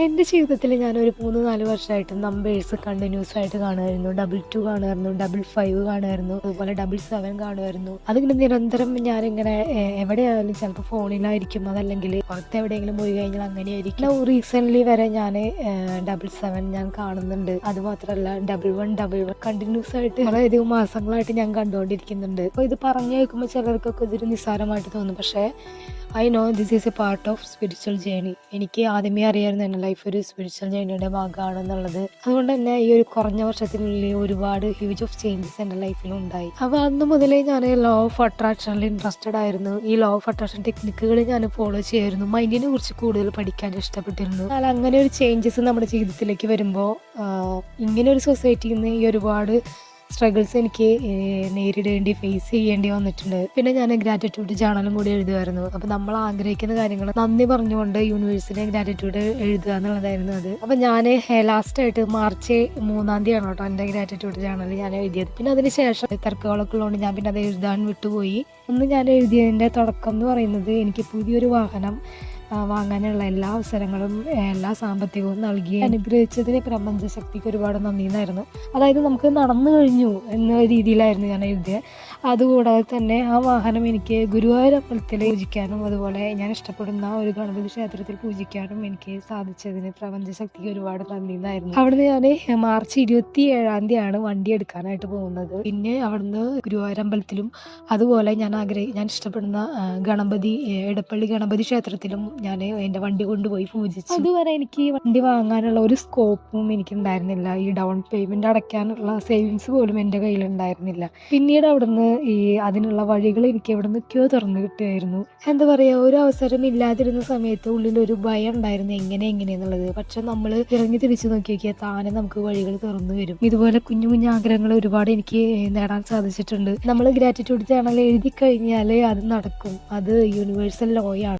എൻ്റെ ജീവിതത്തിൽ ഞാനൊരു 3-4 വർഷമായിട്ട് നമ്പേഴ്സ് കണ്ടിന്യൂസ് ആയിട്ട് കാണുമായിരുന്നു. 22 കാണുമായിരുന്നു, 55 കാണുമായിരുന്നു, അതുപോലെ 77 കാണുമായിരുന്നു. അതിങ്ങനെ നിരന്തരം ഞാനിങ്ങനെ എവിടെയായാലും ചിലപ്പോൾ ഫോണിലായിരിക്കും, അതല്ലെങ്കിൽ പുറത്ത് എവിടെയെങ്കിലും പോയി കഴിഞ്ഞാൽ അങ്ങനെയായിരിക്കും. റീസെൻ്റ്ലി വരെ ഞാൻ 77 ഞാൻ കാണുന്നുണ്ട്. അതുമാത്രമല്ല 11 കണ്ടിന്യൂസ് ആയിട്ട് വളരെയധികം മാസങ്ങളായിട്ട് ഞാൻ കണ്ടുകൊണ്ടിരിക്കുന്നുണ്ട്. അപ്പോൾ ഇത് പറഞ്ഞു കേൾക്കുമ്പോൾ ചിലർക്കൊക്കെ ഇതൊരു നിസ്സാരമായിട്ട് തോന്നും. പക്ഷേ I know this is A part of spiritual journey. എനിക്ക് ആദ്യമേ അറിയായിരുന്നു എൻ്റെ ലൈഫ് ഒരു സ്പിരിച്വൽ ജേണിയുടെ ഭാഗമാണെന്നുള്ളത്. അതുകൊണ്ട് തന്നെ ഈ ഒരു കുറഞ്ഞ വർഷത്തിനുള്ളിൽ ഒരുപാട് ഹ്യൂജ് ഓഫ് ചേഞ്ചസ് എൻ്റെ ലൈഫിൽ ഉണ്ടായി. അപ്പോൾ അന്ന് മുതലേ ഞാൻ ലോ ഓഫ് അട്രാക്ഷനിൽ ഇൻട്രസ്റ്റഡ് ആയിരുന്നു. ഈ ലോ ഓഫ് അട്രാക്ഷൻ ടെക്നിക്കുകൾ ഞാൻ ഫോളോ ചെയ്യായിരുന്നു. മൈൻഡിനെ കുറിച്ച് കൂടുതൽ പഠിക്കാൻ ഇഷ്ടപ്പെട്ടിരുന്നു. എന്നാൽ അങ്ങനെ ഒരു ചേഞ്ചസ് നമ്മുടെ ജീവിതത്തിലേക്ക് വരുമ്പോൾ ഇങ്ങനെ ഒരു സൊസൈറ്റിയിൽ നിന്ന് ഈ ഒരുപാട് സ്ട്രഗിൾസ് എനിക്ക് ഫേസ് ചെയ്യേണ്ടി വന്നിട്ടുണ്ട്. പിന്നെ ഞാൻ ഗ്രാറ്റിറ്റ്യൂഡ് ജേണലും കൂടി എഴുതുമായിരുന്നു. അപ്പോൾ നമ്മൾ ആഗ്രഹിക്കുന്ന കാര്യങ്ങൾ നന്ദി പറഞ്ഞുകൊണ്ട് യൂണിവേഴ്സിനെ ഗ്രാറ്റിറ്റ്യൂഡ് എഴുതുക എന്നുള്ളതായിരുന്നു അത്. അപ്പോൾ ഞാൻ ലാസ്റ്റായിട്ട് മാർച്ച് 3-ാം തീയതിയാണ് കേട്ടോ എൻ്റെ ഗ്രാറ്റിറ്റ്യൂഡ് ജേണൽ ഞാൻ എഴുതിയത്. പിന്നെ അതിന് ശേഷം തിരക്കുകളൊക്കെ ഉള്ളതുകൊണ്ട് ഞാൻ പിന്നെ അത് എഴുതാൻ വിട്ടുപോയി. ഒന്ന് ഞാൻ എഴുതിയതിൻ്റെ തുടക്കം എന്ന് പറയുന്നത് എനിക്ക് പുതിയൊരു വാഹനം വാങ്ങാനുള്ള എല്ലാ അവസരങ്ങളും എല്ലാ സാമ്പത്തികവും നൽകി അനുഗ്രഹിച്ചതിന് പ്രപഞ്ചശക്തിക്ക് ഒരുപാട് നന്ദി എന്നായിരുന്നു. അതായത് നമുക്ക് നടന്നു കഴിഞ്ഞു എന്ന രീതിയിലായിരുന്നു ഞാൻ എഴുതിയത്. അതുകൂടാതെ തന്നെ ആ വാഹനം എനിക്ക് ഗുരുവായൂർ അമ്പലത്തിൽ പൂജിക്കാനും അതുപോലെ ഞാൻ ഇഷ്ടപ്പെടുന്ന ഒരു ഗണപതി ക്ഷേത്രത്തിൽ പൂജിക്കാനും എനിക്ക് സാധിച്ചതിന് പ്രപഞ്ചശക്തിക്ക് ഒരുപാട് നന്ദി എന്നായിരുന്നു. അവിടുന്ന് ഞാൻ മാർച്ച് 27-ാം തീയതിയാണ് വണ്ടി എടുക്കാനായിട്ട് പോകുന്നത്. പിന്നെ അവിടുന്ന് ഗുരുവായൂർ അമ്പലത്തിലും അതുപോലെ ഞാൻ ഇഷ്ടപ്പെടുന്ന ഗണപതി എടപ്പള്ളി ഗണപതി ക്ഷേത്രത്തിലും ഞാൻ എൻ്റെ വണ്ടി കൊണ്ടുപോയി പൂജിച്ചു. അതുവരെ എനിക്ക് ഈ വണ്ടി വാങ്ങാനുള്ള ഒരു സ്കോപ്പും എനിക്കുണ്ടായിരുന്നില്ല. ഈ ഡൗൺ പേയ്മെന്റ് അടയ്ക്കാനുള്ള സേവിങ്സ് പോലും എൻ്റെ കയ്യിലുണ്ടായിരുന്നില്ല. പിന്നീട് അവിടുന്ന് അതിനുള്ള വഴികൾ എനിക്ക് എവിടെ നിന്നൊക്കെയോ തുറന്നു കിട്ടുമായിരുന്നു. എന്താ പറയുക, ഒരു അവസരം ഇല്ലാതിരുന്ന സമയത്ത് ഉള്ളിലൊരു ഭയം ഉണ്ടായിരുന്നു എങ്ങനെയെന്നുള്ളത്. പക്ഷെ നമ്മൾ ഇറങ്ങി തിരിച്ചു നോക്കിയാൽ താനെ നമുക്ക് വഴികൾ തുറന്നു വരും. ഇതുപോലെ കുഞ്ഞു കുഞ്ഞു ആഗ്രഹങ്ങൾ ഒരുപാട് എനിക്ക് നേടാൻ സാധിച്ചിട്ടുണ്ട്. നമ്മൾ ഗ്രാറ്റിറ്റ്യൂഡ് ചാനൽ എഴുതി കഴിഞ്ഞാൽ അത് നടക്കും. അത് യൂണിവേഴ്സൽ ലോയാണ്.